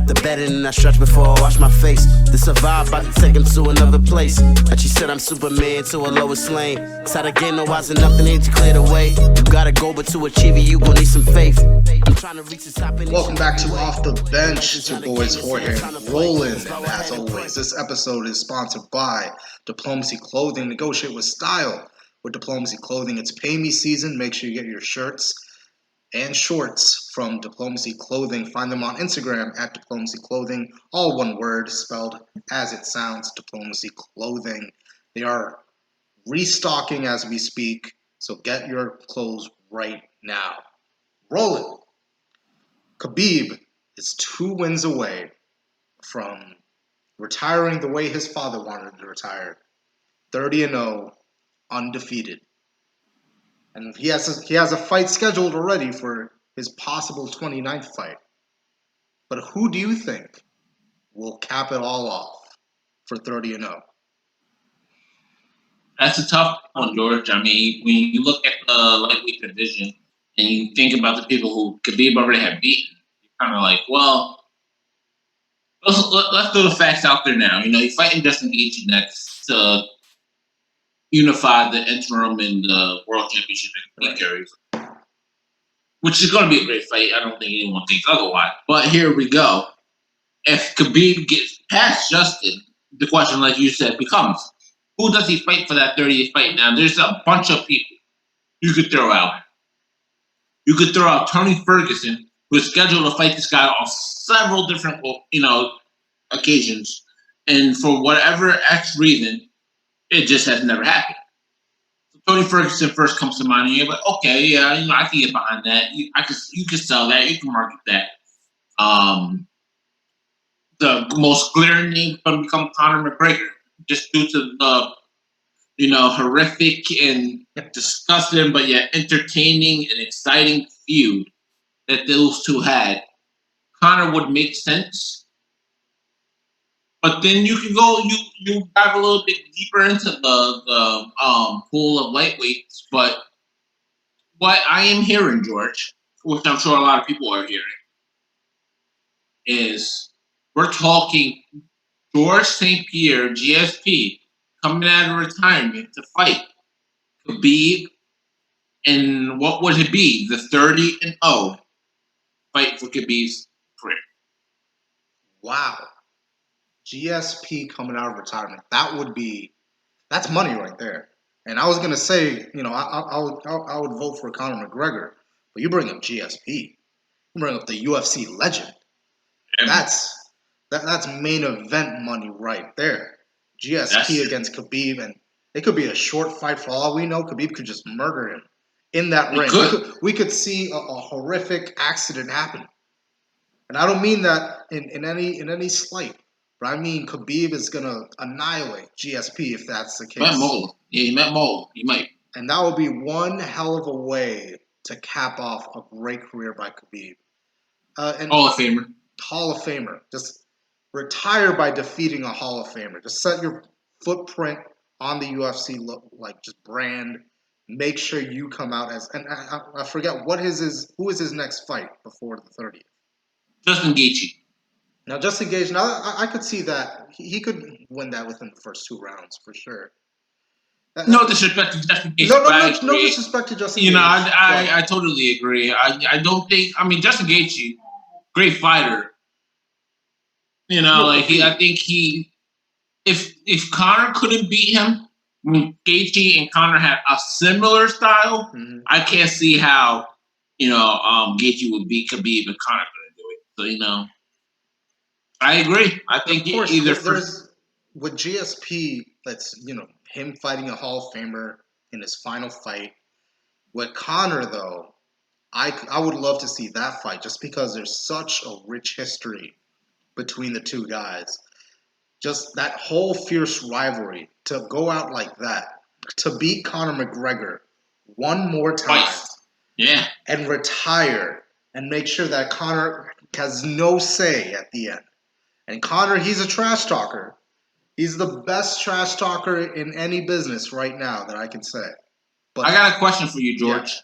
got the bedding and I stretch before I wash my face. To survive, about to take him to another place. And she said I'm Superman to a Lois Lane. Side again, no wise enough, then ain't to clear the way. You gotta go, but to achieve it, you gon' need some faith. I'm trying to reach the top. Welcome back to Off the Bench. It's your boys Jorge and Roland. And as always, this episode is sponsored by Diplomacy Clothing. Negotiate with style with Diplomacy Clothing. It's pay me season. Make sure you get your shirts and shorts from Diplomacy Clothing. Find them on Instagram at Diplomacy Clothing. All one word, spelled as it sounds, Diplomacy Clothing. They are restocking as we speak, so get your clothes right now. Roland. Khabib is 2 wins away from retiring the way his father wanted to retire. 30-0, undefeated. And he has a fight scheduled already for his possible 29th fight. But who do you think will cap it all off for 30-0? That's a tough one, George. I mean, when you look at the lightweight division and you think about the people who Khabib already had beaten, you're kind of like, well, let's throw the facts out there now. You know, he's fighting Justin Gaethje next to unify the interim and the world championship he carries, which is going to be a great fight. I don't think anyone thinks otherwise. But here we go. If Khabib gets past Justin, the question, like you said, becomes, who does he fight for that 30th fight? Now, there's a bunch of people you could throw out. You could throw out Tony Ferguson, who is scheduled to fight this guy on several different, occasions. And for whatever X reason, it just has never happened. So Tony Ferguson first comes to mind, and you're like, okay, yeah, I can get behind that. You can sell that. You can market that. The most glaring name going to become Conor McGregor, just due to the, horrific and disgusting, but yet entertaining and exciting feud that those two had. Conor would make sense. But then you can go, you dive a little bit deeper into the pool of lightweights. But what I am hearing, George, which I'm sure a lot of people are hearing, is we're talking George St. Pierre, GSP, coming out of retirement to fight Khabib, and what would it be? The 30-0 fight for Khabib's career. Wow. GSP coming out of retirement. That's money right there. And I was gonna say, I would vote for Conor McGregor, but you bring up GSP, you bring up the UFC legend. That's main event money right there. GSP against Khabib, and it could be a short fight for all we know. Khabib could just murder him in that ring. We could see a horrific accident happen, and I don't mean that in any slight. But I mean, Khabib is going to annihilate GSP if that's the case. Matt Mole. Yeah, he met Mole. He might. And that would be one hell of a way to cap off a great career by Khabib. Hall of Famer. Hall of Famer. Just retire by defeating a Hall of Famer. Just set your footprint on the UFC, just brand. Make sure you come out as... And I forget, who is his next fight before the 30th? Justin Gaethje. Now, Justin Gaethje, I could see that. He could win that within the first 2 rounds, for sure. No disrespect to Justin Gaethje. No disrespect to Justin Gaethje. I totally agree. I don't think... I mean, Justin Gaethje, great fighter. I think if Conor couldn't beat him, when Gaethje and Conor had a similar style, I can't see how, Gaethje would beat Khabib and Conor couldn't do it. So, I agree. I think with GSP, that's him fighting a Hall of Famer in his final fight. With Conor, though, I would love to see that fight just because there's such a rich history between the two guys. Just that whole fierce rivalry to go out like that, to beat Conor McGregor one more time, and retire and make sure that Conor has no say at the end. And Conor, he's a trash talker. He's the best trash talker in any business right now that I can say. But I got a question for you, George.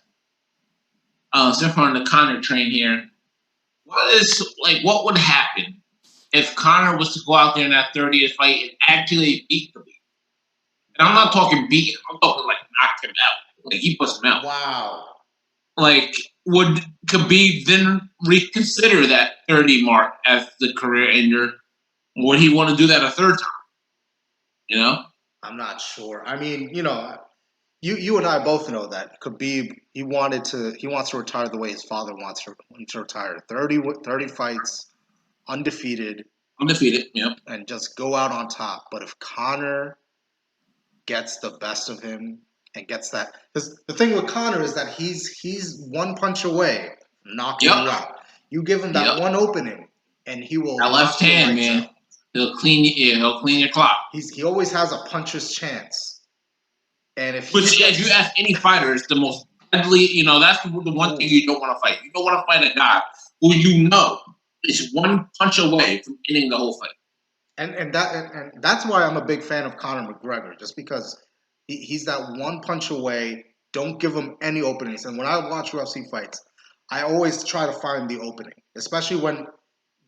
Since we're on the Conor train here, what would happen if Conor was to go out there in that 30th fight and actually beat Khabib. And I'm not talking beat him. I'm talking like knock him out. Like he puts him out. Wow. Like, would Khabib then reconsider that 30 mark as the career ender? Would he want to do that a third time? You know? I'm not sure. I mean, you and I both know that Khabib, he wants to retire the way his father wants to retire. 30 fights, undefeated, yeah. and just go out on top. But if Conor gets the best of him and gets that, because the thing with Conor is that he's one punch away from knocking you out. You give him that one opening, and he will. That left hand, man. Out. He'll clean your clock. He always has a puncher's chance. And if if you ask any fighter, it's the most deadly. That's the one thing you don't want to fight. You don't want to fight a guy who is one punch away from ending the whole fight. And that's why I'm a big fan of Conor McGregor, just because he's that one punch away. Don't give him any openings. And when I watch UFC fights, I always try to find the opening, especially when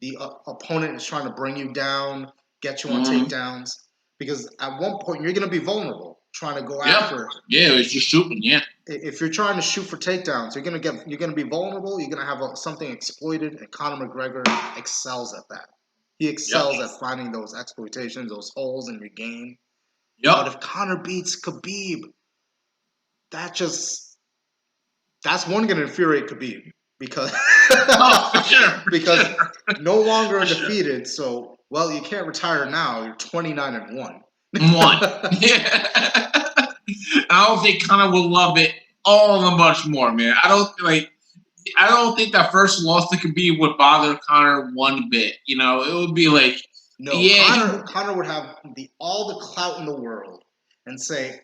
the opponent is trying to bring you down, get you on takedowns, because at one point you're going to be vulnerable trying to go after. Yeah, it's just shooting. Yeah. If you're trying to shoot for takedowns, you're going to be vulnerable. You're going to have something exploited, and Conor McGregor excels at that. He excels at finding those exploitations, those holes in your game. Yep. But if Conor beats Khabib, that's going to infuriate Khabib because no longer undefeated. So, you can't retire now. You're 29-1. Yeah. I don't think Conor will love it all that much more, man. I don't think that first loss to Khabib would bother Conor one bit. It would be like, Conor would have all the clout in the world and say,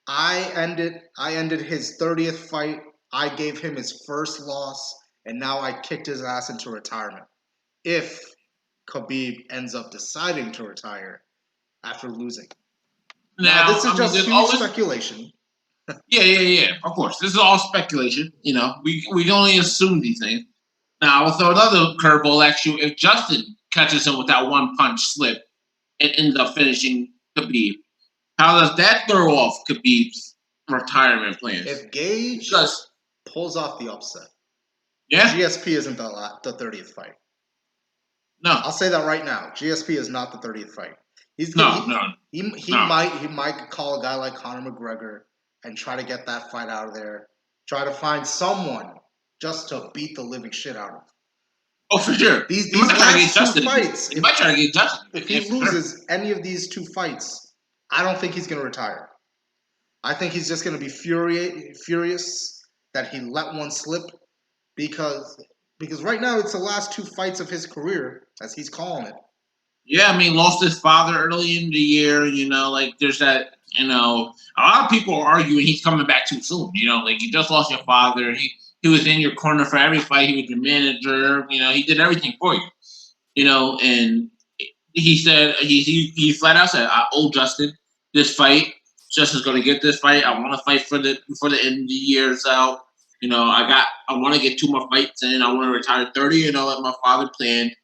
I ended his 30th fight. I gave him his first loss, and now I kicked his ass into retirement. If Khabib ends up deciding to retire after losing. Now this is just huge speculation. Yeah. Of course, this is all speculation. We can only assume these things. Now, I'll throw another curveball at you. If Justin catches him with that one punch slip and ends up finishing Khabib, how does that throw off Khabib's retirement plans? If Gage pulls off the upset, GSP isn't the 30th fight. No, I'll say that right now. GSP is not the 30th fight. He might call a guy like Conor McGregor and try to get that fight out of there. Try to find someone just to beat the living shit out of. Oh, for sure. These last two fights. He might try to get Justin. If he loses any of these two fights, I don't think he's going to retire. I think he's just going to be furious that he let one slip because right now it's the last two fights of his career, as he's calling it. Yeah, lost his father early in the year. There's that. A lot of people are arguing he's coming back too soon. You just lost your father. He was in your corner for every fight. He was your manager. He did everything for you. And he said he flat out said, "I owe Justin this fight. Justin's going to get this fight. I want to fight before the end of the year. So, I want to get 2 more fights in. I want to retire 30. Like my father planned."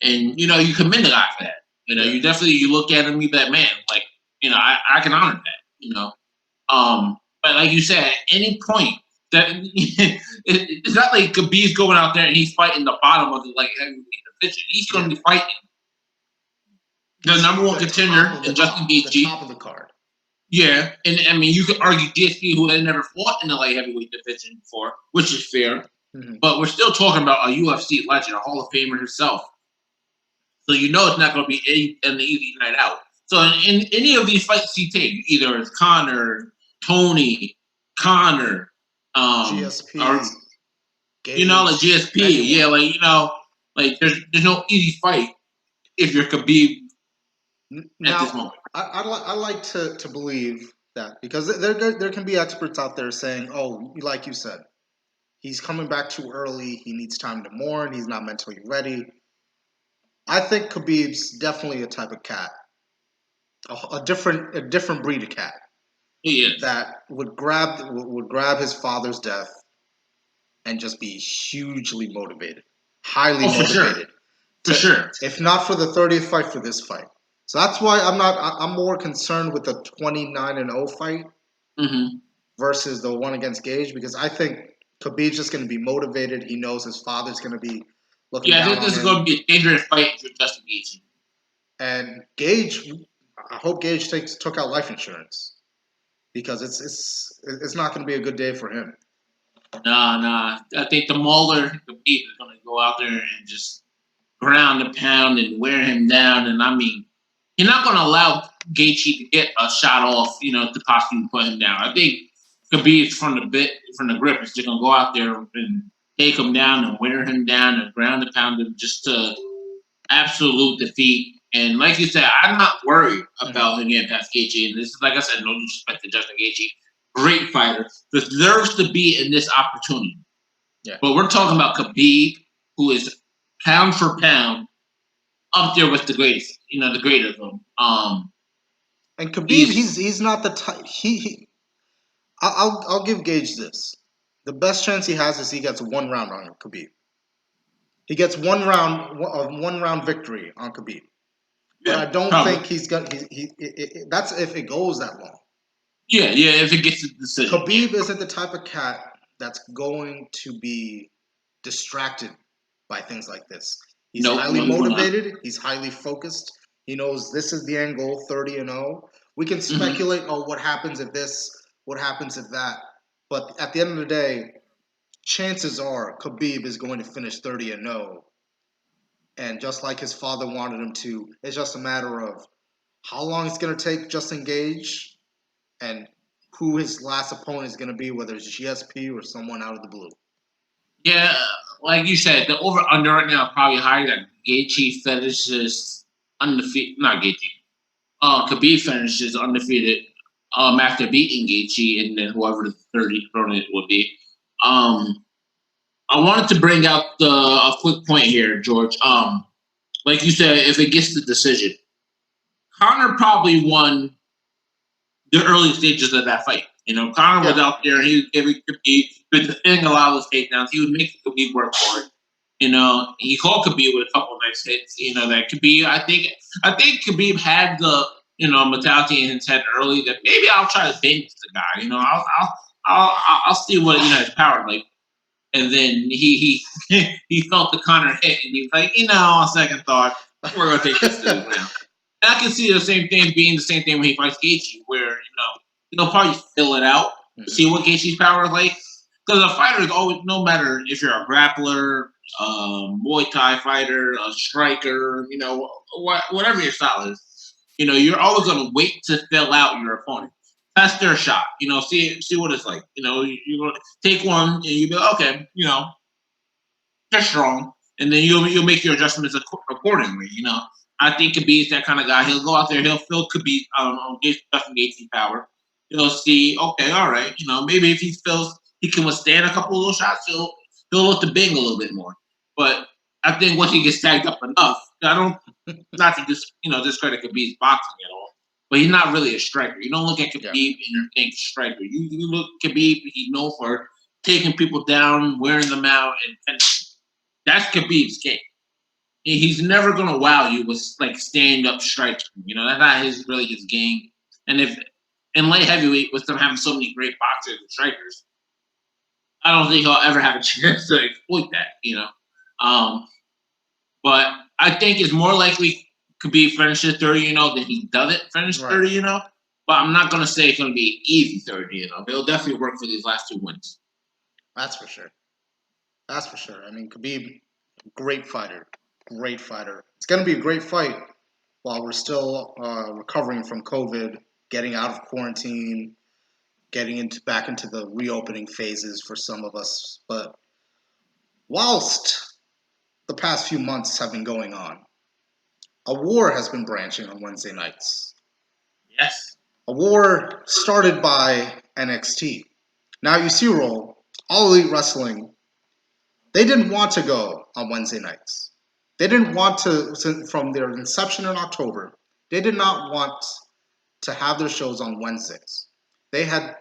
And, you commend the guy for that. You definitely, you look at him, you be like, man, like, I can honor that, But like you said, at any point, that it's not like Khabib's going out there and he's fighting the bottom of the heavyweight division. He's going to be fighting the number one contender in Justin Gaethje. The top of the card. Yeah, and you could argue GSP, who had never fought in the light heavyweight division before, which is fair. Mm-hmm. But we're still talking about a UFC legend, a Hall of Famer himself. So it's not going to be an easy night out. So in any of these fights he takes, either it's Conor, Tony, Conor, GSP, or, Gage, GSP, anyone. There's no easy fight if you're Khabib at this moment. I like to believe that because there can be experts out there saying, oh, like you said, he's coming back too early. He needs time to mourn. He's not mentally ready. I think Khabib's definitely a type of cat, a different breed of cat. He is. That would grab his father's death and just be hugely motivated, highly motivated. Sure. For sure. If not for the 30th fight, for this fight. So that's why I'm more concerned with the 29-0 fight versus the one against Gage, because I think Khabib's just going to be motivated. He knows his father's going to be looking down on him. I think this is going to be a dangerous fight for Justin Gaethje. And Gage, I hope Gage took out life insurance, because it's not going to be a good day for him. Nah. I think the Mauler, Khabib, is going to go out there and just ground and pound and wear him down. And I mean, you're not going to allow Gaethje to get a shot off, to possibly put him down. I think Khabib from the grip is just going to go out there and take him down and wear him down and ground and pound him just to absolute defeat. And like you said, I'm not worried about him getting past Gaethje. And this is, like I said, no disrespect to Justin Gaethje. Great fighter. Deserves to be in this opportunity. Yeah. But we're talking about Khabib, who is pound for pound up there with the greatest, the great of them. And Khabib, he's not the type. I'll give Gage this. The best chance he has is he gets one round on Khabib. He gets one round victory on Khabib. But I don't think he's gonna. That's if it goes that long. Yeah. If it gets to the decision. Khabib isn't the type of cat that's going to be distracted by things like this. He's highly motivated. He's highly focused. He knows this is the end goal, 30-0. We can speculate, what happens if this, what happens if that. But at the end of the day, chances are Khabib is going to finish 30-0. And just like his father wanted him to, it's just a matter of how long it's going to take Justin Gage and who his last opponent is going to be, whether it's GSP or someone out of the blue. Yeah, like you said, the over-under right now is probably higher than Gaethje finishes undefeated. Not Gaethje. Khabib finishes undefeated after beating Gaethje, and then whoever the third opponent would be. I wanted to bring out a quick point here, George. Like you said, if it gets the decision, Conor probably won the early stages of that fight. Conor was out there. He was giving Khabib, defending a lot of those takedowns. He would make Khabib work for it. He called Khabib with a couple of nice hits. That Khabib. I think Khabib had the mentality in his head early that maybe I'll try to bang the guy. I'll see what his power like. And then he felt the Conor hit, and he was like, on second thought, we're gonna take this to the ground. And I can see the same thing being the same thing when he fights Gaethje, where he'll probably fill it out, see what Gaethje's power is like. Because a fighter is always, no matter if you're a grappler, Muay Thai fighter, a striker, whatever your style is, you're always gonna wait to fill out your opponent. Test their shot, see what it's like. You're gonna take one and you be like, okay, they're strong, and then you'll make your adjustments accordingly. I think Khabib's that kind of guy. He'll go out there, he'll feel Khabib, Justin Gaethje's power. He'll see, okay, all right, maybe if he feels he can withstand a couple of those shots, he'll look to bang a little bit more. But I think once he gets tagged up enough, not to discredit Khabib's boxing at all. But he's not really a striker. You don't look at Khabib and you think striker. You look at Khabib, he's known for taking people down, wearing them out, and that's Khabib's game. He's never gonna wow you with like stand-up striking. That's not really his game. And if in light heavyweight, with them having so many great boxers and strikers, I don't think he'll ever have a chance to exploit that. But I think it's more likely Khabib finishes 30, than he doesn't finish 30, But I'm not going to say it's going to be easy 30, He'll definitely work for these last two wins. That's for sure. I mean, Khabib, great fighter. It's going to be a great fight while we're still recovering from COVID, getting out of quarantine, getting back into the reopening phases for some of us. But whilst the past few months have been going on, a war has been branching on Wednesday nights. Yes. A war started by NXT. Now, you see, Roll, All Elite Wrestling, they didn't want to go on Wednesday nights. They didn't want to, from their inception in October, they did not want to have their shows on Wednesdays. They had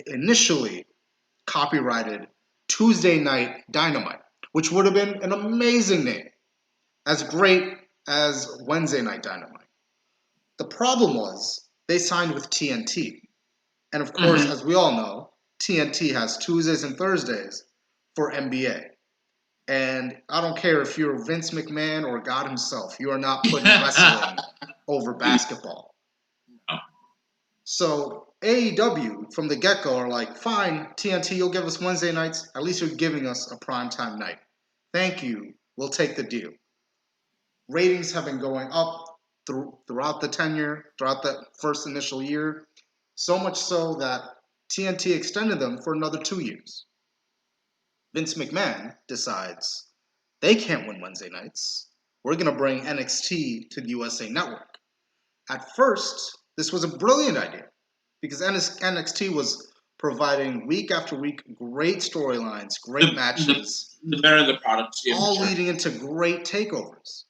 initially copyrighted Tuesday Night Dynamite, which would have been an amazing name. as great as Wednesday Night Dynamite. The problem was they signed with TNT. And of course, Mm-hmm. as we all know, TNT has Tuesdays and Thursdays for NBA. And I don't care if you're Vince McMahon or God himself, you are not putting wrestling over basketball. So AEW from the get go are like, fine, TNT, you'll give us Wednesday nights. At least you're giving us a primetime night. Thank you. We'll take the deal. Ratings have been going up throughout the tenure, throughout the first initial year, so much so that TNT extended them for another 2 years. Vince McMahon decides they can't win Wednesday nights. We're going to bring NXT to the USA Network. At first, this was a brilliant idea because NXT was providing week after week great storylines, great matches, the better the product, all leading into great takeovers.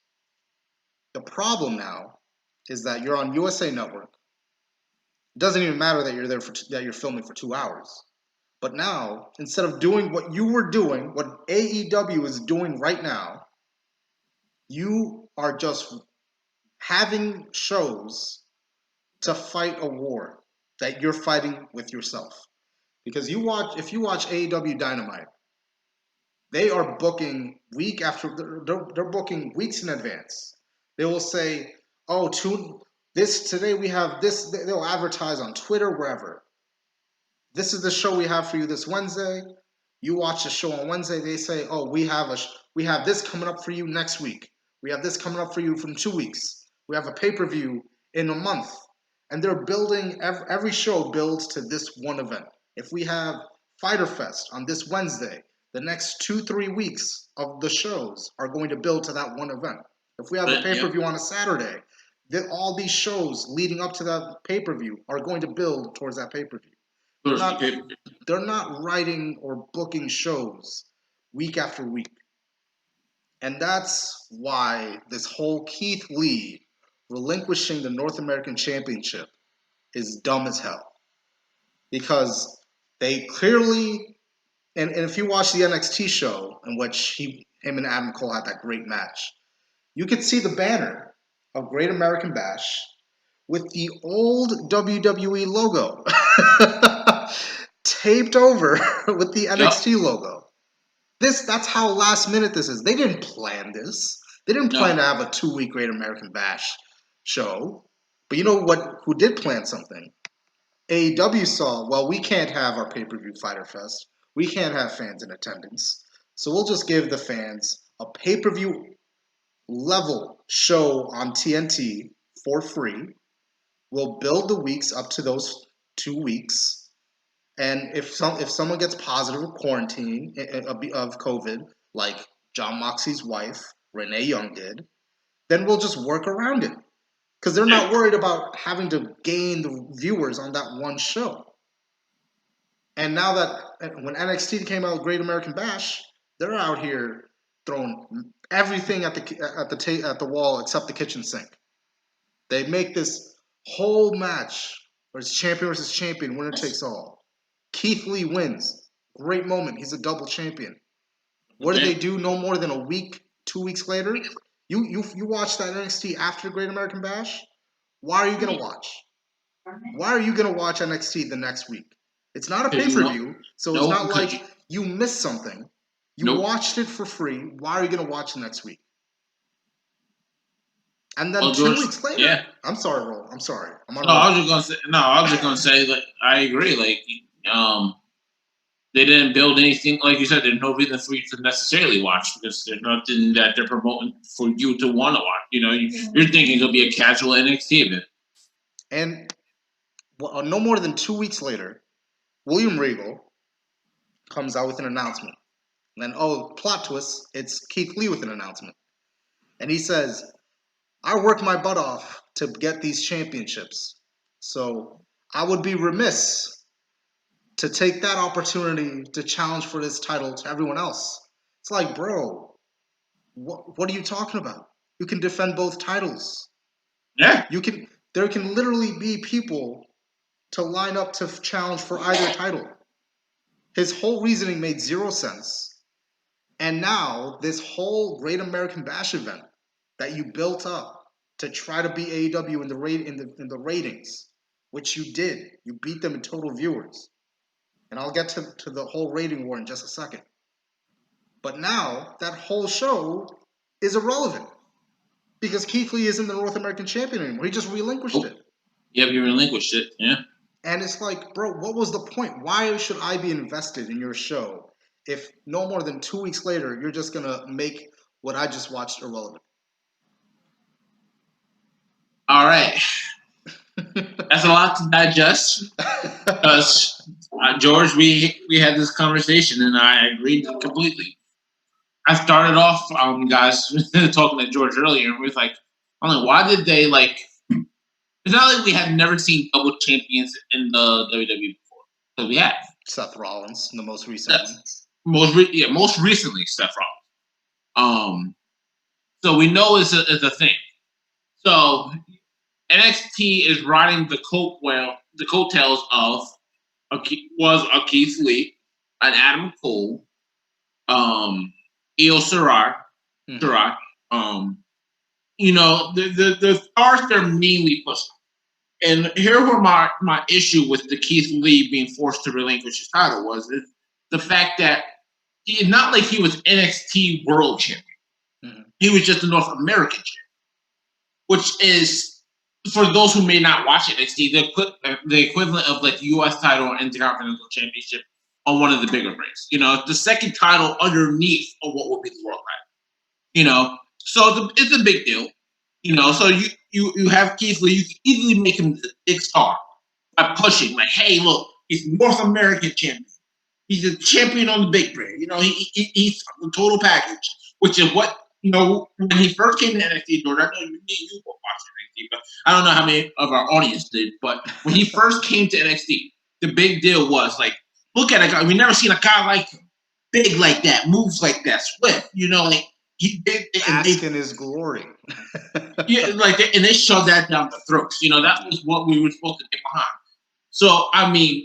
The problem now is that you're on USA Network. It doesn't even matter that you're there that you're filming for 2 hours. But now, instead of doing what you were doing, what AEW is doing right now, you are just having shows to fight a war that you're fighting with yourself. Because if you watch AEW Dynamite, they are booking week after they're booking weeks in advance. They will say, "Oh, today we have this." They'll advertise on Twitter, wherever. This is the show we have for you this Wednesday. You watch the show on Wednesday. They say, "Oh, we have this coming up for you next week. We have this coming up for you from 2 weeks. We have a pay-per-view in a month." And they're building every show builds to this one event. If we have Fighter Fest on this Wednesday, the next 2-3 weeks of the shows are going to build to that one event. If we have a pay-per-view on a Saturday, all these shows leading up to that pay-per-view are going to build towards that pay-per-view. They're not writing or booking shows week after week. And that's why this whole Keith Lee relinquishing the North American Championship is dumb as hell. Because they clearly, and if you watch the NXT show in which him and Adam Cole had that great match, you could see the banner of Great American Bash with the old WWE logo taped over with the NXT logo. That's how last minute this is. They didn't plan this. They didn't plan to have a 2-week Great American Bash show. But you know what? Who did plan something? AEW saw, well, we can't have our pay-per-view Fighter Fest. We can't have fans in attendance. So we'll just give the fans a pay-per-view level show on TNT for free. We'll build the weeks up to those 2 weeks. And if someone gets positive of quarantine of COVID, like John Moxley's wife, Renee Young did, then we'll just work around it. Because they're not worried about having to gain the viewers on that one show. And now that when NXT came out with Great American Bash, they're out here throwing everything at the wall except the kitchen sink. They make this whole match where it's champion versus champion, winner takes all. Keith Lee wins. Great moment. He's a double champion. What did they do no more than a week, 2 weeks later? You watch that NXT after Great American Bash? Why are you going to watch? Why are you going to watch NXT the next week? It's not a pay-per-view, so it's not like you missed something. You watched it for free. Why are you going to watch the next week? And then 2 weeks later, I'm sorry, Roll. I'm sorry. I was just gonna say that I agree. Like, they didn't build anything. Like you said, there's no reason for you to necessarily watch because there's nothing that they're promoting for you to want to watch. You know, you're thinking it'll be a casual NXT event. And no more than 2 weeks later, William Regal comes out with an announcement. And then, plot twist, it's Keith Lee with an announcement. And he says, I worked my butt off to get these championships. So I would be remiss to take that opportunity to challenge for this title to everyone else. It's like, bro, what are you talking about? You can defend both titles. Yeah. There can literally be people to line up to challenge for either title. His whole reasoning made zero sense. And now this whole Great American Bash event that you built up to try to beat AEW in the ratings, which you did. You beat them in total viewers. And I'll get to the whole rating war in just a second. But now that whole show is irrelevant because Keith Lee isn't the North American champion anymore. He just relinquished it. Yeah, you relinquished it. Yeah. And it's like, bro, what was the point? Why should I be invested in your show if no more than 2 weeks later you're just gonna make what I just watched irrelevant? All right. That's a lot to digest. Because George, we had this conversation and I agreed completely. I started off, guys, talking to George earlier, and we was like, why did they like? It's not like we had never seen double champions in the WWE before, because we have Seth Rollins, the most recent one. Most recently Seth Rollins. So we know it's a thing. So NXT is riding the coattails of a Keith Lee, an Adam Cole, Io Shirai. The stars they're mainly pushing. And here were my issue with the Keith Lee being forced to relinquish his title was the fact that it's not like he was NXT World Champion. Mm-hmm. He was just a North American champion, which is, for those who may not watch NXT, the equivalent of like the U.S. title or Intercontinental Championship on one of the bigger brands. The second title underneath of what would be the world title. So it's a big deal. So you have Keith Lee, you can easily make him the big star by pushing, like, hey, look, he's North American champion. He's a champion on the big brand. He's the total package, which is what, when he first came to NXT, George, I know you were watching NXT, but I don't know how many of our audience did, but when he first came to NXT, the big deal was, like, look at a guy, we never seen a guy like him, big like that, moves like that, swift, like, he did, bask in his glory. Yeah, and they shoved that down the throats. That was what we were supposed to get behind. So,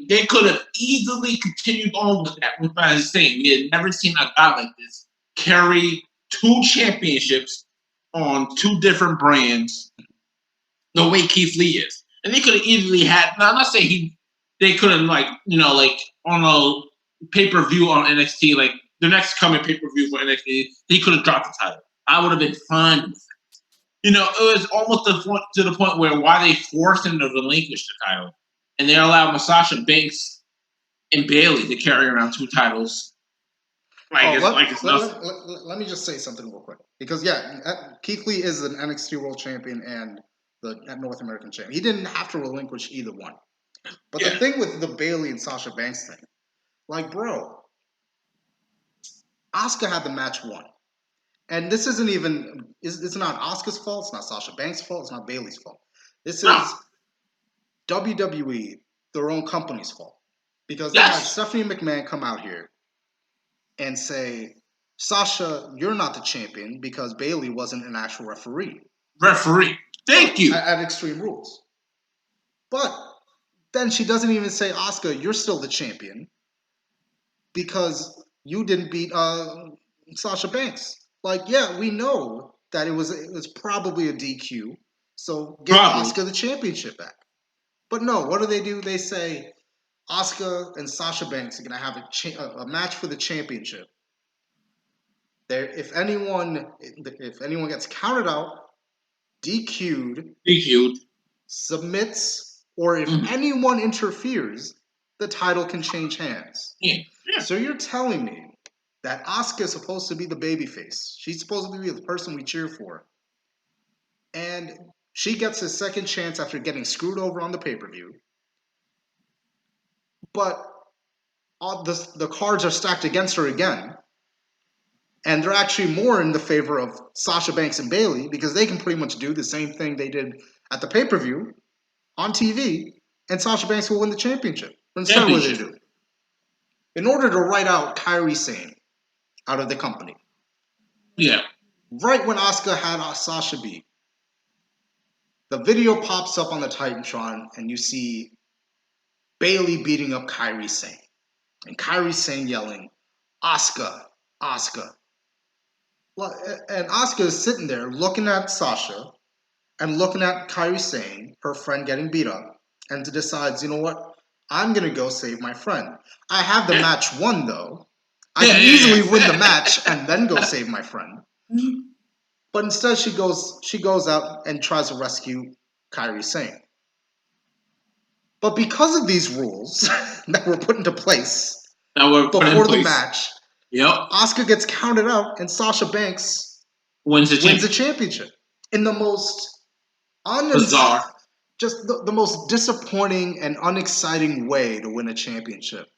they could have easily continued on with that. Which I was saying, we had never seen a guy like this carry 2 championships on 2 different brands the way Keith Lee is. And they could have easily had, now I'm not saying they could have, on a pay-per-view on NXT, like, the next coming pay-per-view for NXT, he could have dropped the title. I would have been fine with it. It was almost to the point where why they forced him to relinquish the title. And they allowed Sasha Banks and Bayley to carry around 2 titles. It's nothing. Let me just say something real quick. Because, Keith Lee is an NXT World Champion and the North American Champion. He didn't have to relinquish either one. But the thing with the Bayley and Sasha Banks thing, like, bro, Asuka had the match won. And this isn't even, it's not Asuka's fault, it's not Sasha Banks' fault, it's not Bayley's fault. This is WWE, their own company's fault. Because they had Stephanie McMahon come out here and say, Sasha, you're not the champion because Bayley wasn't an actual referee. Thank you. At Extreme Rules. But then she doesn't even say, Asuka, you're still the champion because you didn't beat Sasha Banks. Like, we know that it was probably a DQ, so give Asuka the championship back. But no, what do? They say Asuka and Sasha Banks are going to have a match for the championship. If anyone gets counted out, DQ'd, submits, or if anyone interferes, the title can change hands. Yeah. So you're telling me that Asuka is supposed to be the babyface. She's supposed to be the person we cheer for. And she gets a second chance after getting screwed over on the pay-per-view. But the cards are stacked against her again. And they're actually more in the favor of Sasha Banks and Bayley because they can pretty much do the same thing they did at the pay-per-view on TV, and Sasha Banks will win the championship. Instead, what they do? In order to write out Kairi Sane out of the company. Yeah. Right when Asuka had Sasha beat, the video pops up on the Titantron and you see Bayley beating up Kairi Sane. And Kairi Sane yelling, Asuka, Asuka. Well, and Asuka is sitting there looking at Sasha and looking at Kairi Sane, her friend getting beat up, and decides, you know what? I'm gonna go save my friend. I have the match won though. I can easily win the match and then go save my friend. But instead, she goes out and tries to rescue Kairi Sane. But because of these rules that were put into place before the match, Asuka gets counted out and Sasha Banks wins the championship in the most bizarre, just the most disappointing and unexciting way to win a championship.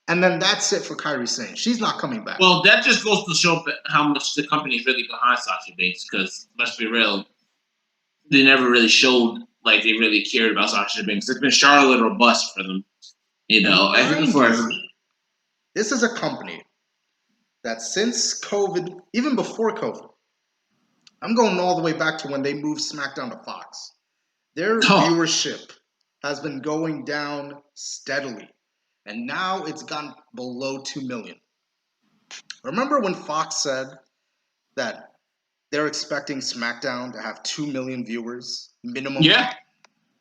And then that's it for Kairi Sane. She's not coming back. Well, that just goes to show how much the company is really behind Sasha Banks. Because let's be real, they never really showed like they really cared about Sasha Banks. It's been Charlotte or bust for them. I think this is a company that since COVID, even before COVID, I'm going all the way back to when they moved SmackDown to Fox. Their viewership has been going down steadily. And now it's gone below 2 million. Remember when Fox said that they're expecting SmackDown to have 2 million viewers minimum? Yeah.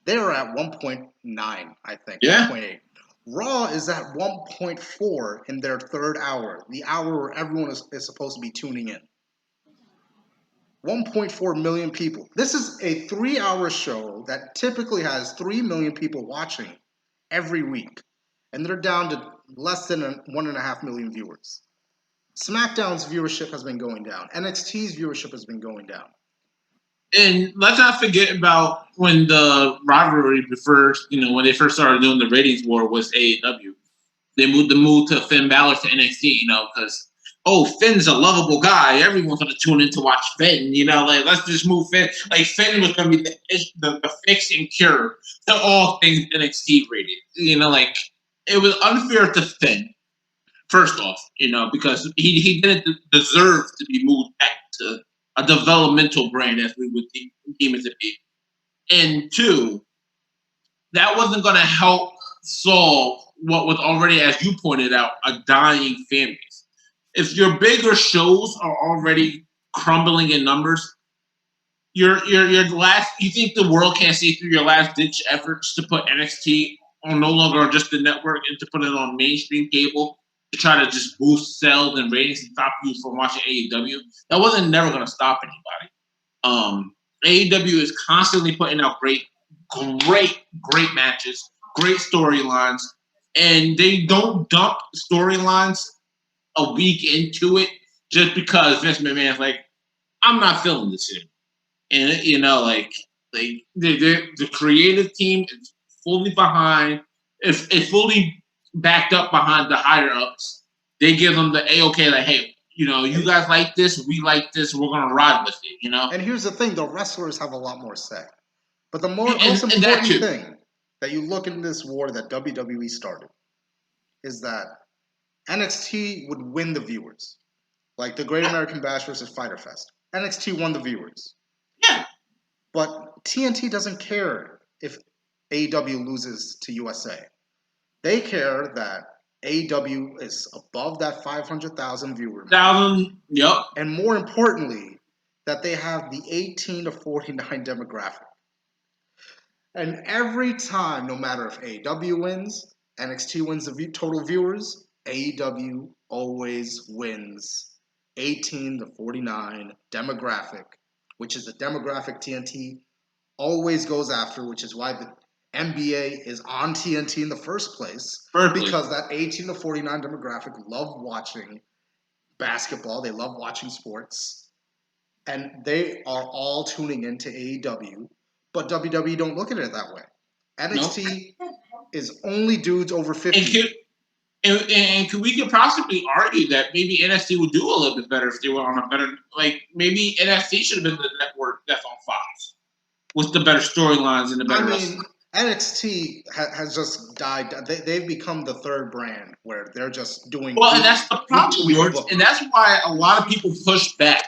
They were at 1.9, I think. Yeah. 1.8. Raw is at 1.4 in their third hour, the hour where everyone is supposed to be tuning in. 1.4 million people. This is a 3-hour show that typically has 3 million people watching every week. And they're down to less than 1.5 million viewers. SmackDown's viewership has been going down. NXT's viewership has been going down. And let's not forget about when the rivalry first, when they first started doing the ratings war was AEW. They moved to Finn Balor to NXT, because Finn's a lovable guy. Everyone's gonna tune in to watch Finn. Let's just move Finn. Like Finn was gonna be the fix and cure to all things NXT rated. It was unfair to Finn. First off, because he didn't deserve to be moved back to a developmental brand as we would deem it to be. And two, that wasn't going to help solve what was already, as you pointed out, a dying fan base. If your bigger shows are already crumbling in numbers, you think the world can't see through your last ditch efforts to put NXT on no longer on just the network and to put it on mainstream cable to try to just boost sales and ratings and stop you from watching AEW. That wasn't never going to stop anybody. AEW is constantly putting out great matches, great storylines, and they don't dump storylines a week into it just because Vince McMahon's like, I'm not feeling this shit. And the creative team is fully behind. It's fully backed up behind the higher ups. They give them the A-OK, like, hey, you guys like this, we like this, we're gonna ride with it. And here's the thing: the wrestlers have a lot more say. But the most important thing that you look in this war that WWE started is that NXT would win the viewers, like the Great American Bash versus Fyter Fest. NXT won the viewers. Yeah. But TNT doesn't care if AEW loses to USA. They care that AEW is above that 500,000 viewer. Yep. And more importantly, that they have the 18 to 49 demographic. And every time, no matter if AEW wins, NXT wins the total viewers, AEW always wins 18 to 49 demographic, which is the demographic TNT always goes after, which is why the NBA is on TNT in the first place. Perfect. Because that 18 to 49 demographic love watching basketball. They love watching sports. And they are all tuning into AEW. But WWE don't look at it that way. NXT is only dudes over 50. And we could possibly argue that maybe NXT would do a little bit better if they were on a better, maybe NXT should have been the network that's on Fox with the better storylines and the better wrestling. NXT has just died. They've become the third brand where they're just doing. Well, and that's the problem, George. And that's why a lot of people pushed back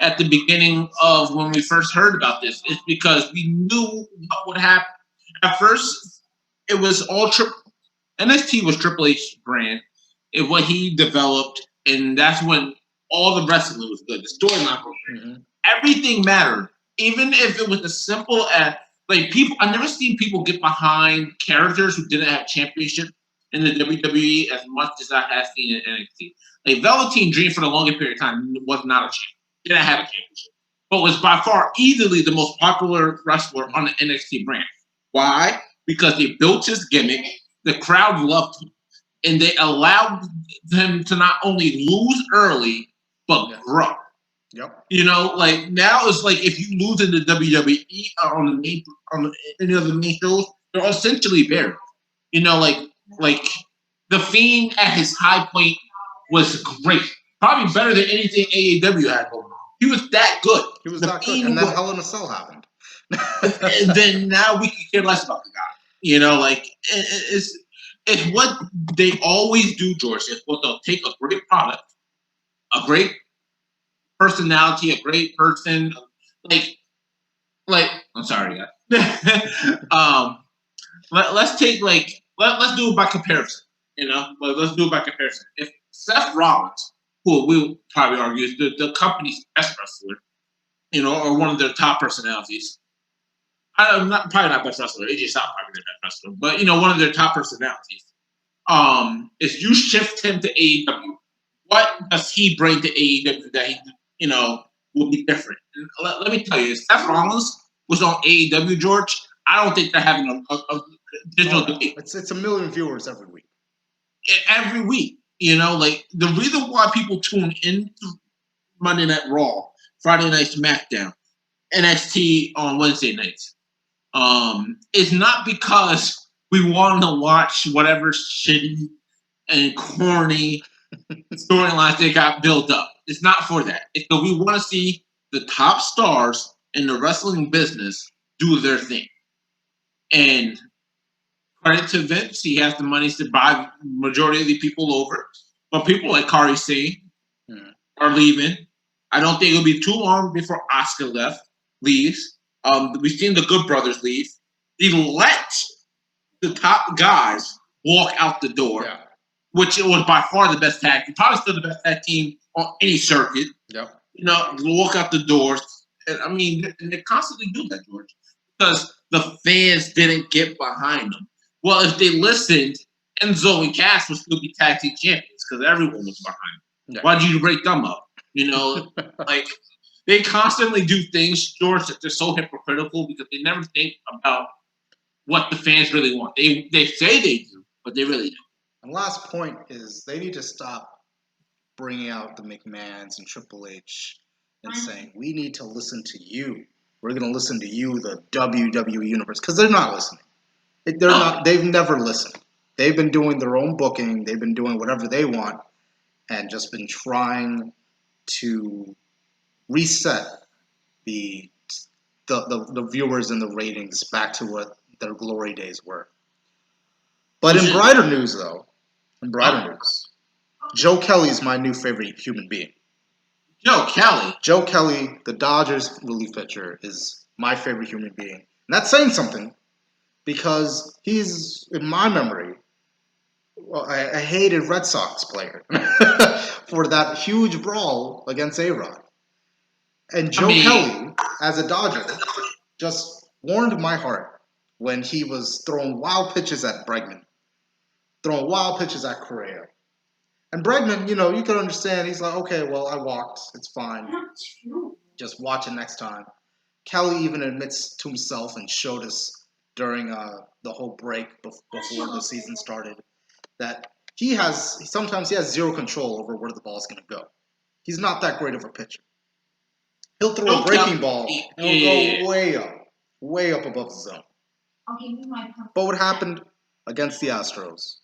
at the beginning of when we first heard about this. It's because we knew what would happen. At first, it was all NXT was Triple H's brand. It what he developed, and that's when all the wrestling was good. The storyline was great. Everything mattered, even if it was as simple as like people. I've never seen people get behind characters who didn't have championship in the WWE as much as I have seen in NXT. Like Velveteen Dream for the longest period of time was not a champion. Didn't have a championship, but was by far easily the most popular wrestler on the NXT brand. Why? Because they built his gimmick. The crowd loved him, and they allowed him to not only lose early but grow. Yep. You know, like now it's like if you lose in the WWE on any of the main shows, they're essentially buried. You know, like the Fiend at his high point was great, probably better than anything AEW had going on. He was that good. He was that good, and then Hell in a Cell happened. And then now we can care less about the guy. You know, like it's what they always do, George. It's what they'll take a great product, a great personality, a great person, like I'm sorry, guys. Let's take let's do it by comparison. You know, let's do it by comparison. If Seth Rollins, who we'll probably argue is the company's best wrestler, you know, or one of their top personalities. Probably not best wrestler. AJ Styles probably their best wrestler, but you know, one of their top personalities. If you shift him to AEW, what does he bring to AEW that he, you know, will be different? Let me tell you, if Seth Rollins was on AEW, George, I don't think they're having a digital debate. It's a million viewers every week. Every week, you know, like the reason why people tune into Monday Night Raw, Friday Night SmackDown, NXT on Wednesday nights, is not because we want to watch whatever shitty and corny storylines they got built up. It's not for that. It's because we want to see the top stars in the wrestling business do their thing. And credit to Vince, he has the money to buy majority of the people over. But people like Kari Sane are leaving. I don't think it'll be too long before Asuka leaves. We've seen the Good Brothers leave. He let the top guys walk out the door, which it was by far the best tag team, probably still the best tag team on any circuit. Yep. You know, walk out the doors. And I mean, they constantly do that, George, because the fans didn't get behind them. Well, if they listened, Enzo and Cass would still be tag team champions because everyone was behind them. Yeah. Why did you break them up? You know, like they constantly do things, George, that they're so hypocritical because they never think about what the fans really want. They say they do, but they really don't. And last point is they need to stop bringing out the McMahons and Triple H and saying, we need to listen to you. We're going to listen to you, the WWE Universe. Because they're not listening. They've never listened. They've been doing their own booking. They've been doing whatever they want and just been trying to reset the viewers and the ratings back to what their glory days were. But in brighter news, Joe Kelly's my new favorite human being. Joe Kelly, the Dodgers relief pitcher, is my favorite human being. And that's saying something because he's, in my memory, a hated Red Sox player for that huge brawl against A-Rod. And Joe Kelly, as a Dodger, just warmed my heart when he was throwing wild pitches at Bregman, throwing wild pitches at Correa. And Bregman, you know, you can understand. He's like, okay, well, I walked. It's fine. Just watch it next time. Kelly even admits to himself and showed us during the whole break before the season started that sometimes he has zero control over where the ball's going to go. He's not that great of a pitcher. He'll throw a breaking ball and he'll go way up above the zone. But what happened against the Astros?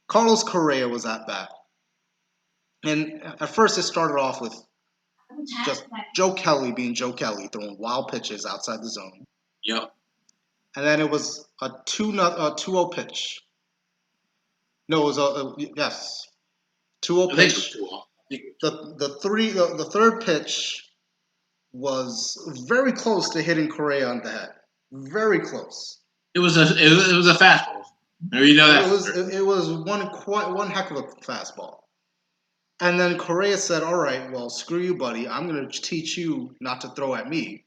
Carlos Correa was at bat. And at first it started off with just Joe Kelly being Joe Kelly, throwing wild pitches outside the zone. Yep. And then it was a 2-0 pitch. No, it was 2-0 pitch. The third pitch was very close to hitting Correa on the head. Very close. It was a fastball. You know that. It was one heck of a fastball. And then Correa said, all right, well, screw you, buddy. I'm going to teach you not to throw at me.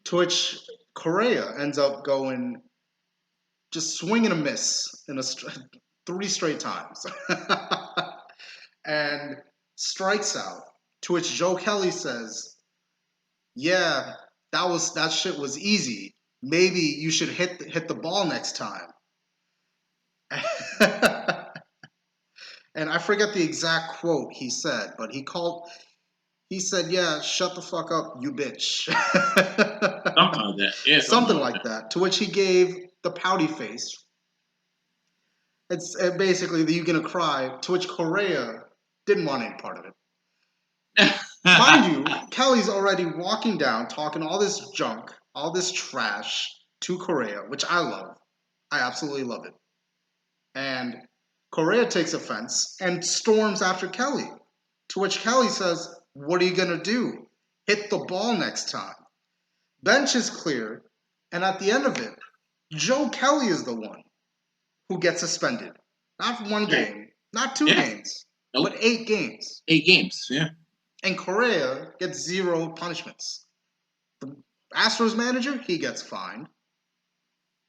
To which Correa ends up going, just swing and a miss in 3 straight times. And strikes out. To which Joe Kelly says, yeah, that shit was easy. Maybe you should hit the ball next time. And I forget the exact quote he said, but he said, yeah, shut the fuck up, you bitch. Something like that. Yeah, something like that. To which he gave the pouty face. It's basically the you gonna cry, to which Correa didn't want any part of it. Mind you, Kelly's already walking down, talking all this junk, all this trash to Correa, which I love. I absolutely love it. And Correa takes offense and storms after Kelly. To which Kelly says, what are you going to do? Hit the ball next time. Bench is clear. And at the end of it, Joe Kelly is the one who gets suspended. Not 1 game, not 2 games, but 8 games. 8 games, yeah. And Correa gets 0 punishments. The Astros manager, he gets fined.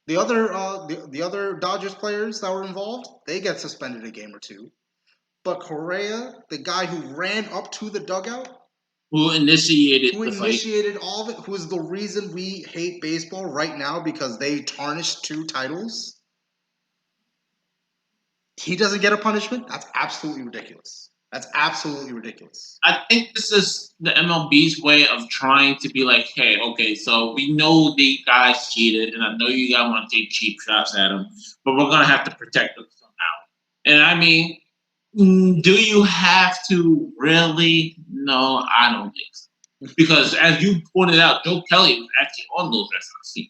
The other Dodgers players that were involved, they get suspended a game or 2. But Correa, the guy who ran up to the dugout, who initiated all of it, who is the reason we hate baseball right now because they tarnished 2 titles, he doesn't get a punishment? That's absolutely ridiculous. That's absolutely ridiculous. I think this is the MLB's way of trying to be like, hey, okay, so we know the guys cheated, and I know you guys want to take cheap shots at them, but we're going to have to protect them somehow. And I mean, do you have to really? No, I don't think so. Because as you pointed out, Joe Kelly was actually on those Astros team.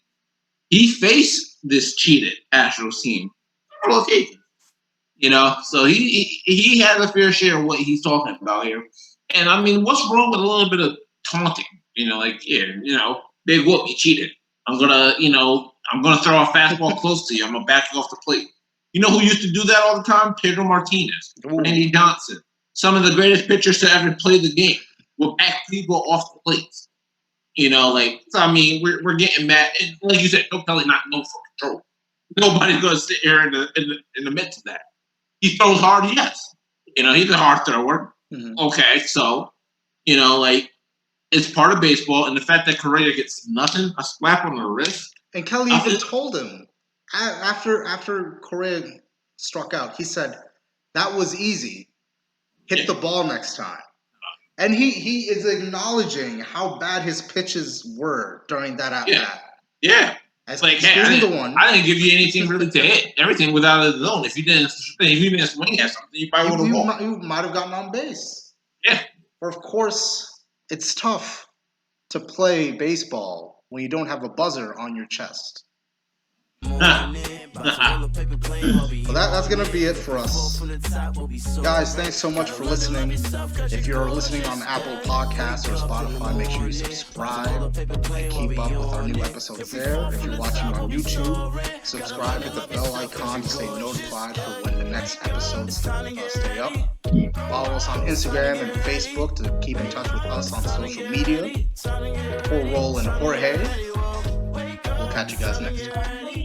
He faced this cheated Astros team on occasion. You know, so he has a fair share of what he's talking about here. And I mean, what's wrong with a little bit of taunting? You know, like, yeah, you know, big whoop, you cheated. I'm gonna throw a fastball close to you. I'm gonna back you off the plate. You know who used to do that all the time? Pedro Martinez, Randy Johnson. Some of the greatest pitchers to ever play the game will back people off the plates. You know, like, so I mean, we're getting mad. And like you said, Joe Kelly not known for control. Nobody's gonna sit here in the midst of that. He throws hard, yes. You know, he's a hard thrower. Mm-hmm. Okay, so, you know, like, it's part of baseball, and the fact that Correa gets nothing, a slap on the wrist. And Kelly even told him, after Correa struck out, he said, that was easy. Hit the ball next time. And he is acknowledging how bad his pitches were during that at-bat. Yeah. It's like, hey, I didn't give you anything really to hit. Everything without a zone. If you didn't swing at something, you probably would have won. You might have gotten on base. Yeah. Or of course, it's tough to play baseball when you don't have a buzzer on your chest. Well, that's going to be it for us. Guys, thanks so much for listening. If you're listening on Apple Podcasts or Spotify, make sure you subscribe and keep up with our new episodes there. If you're watching on YouTube, subscribe, hit the bell icon to stay notified for when the next episodes stay up. Follow us on Instagram and Facebook to keep in touch with us on social media. For Roll and Jorge, we'll catch you guys next time.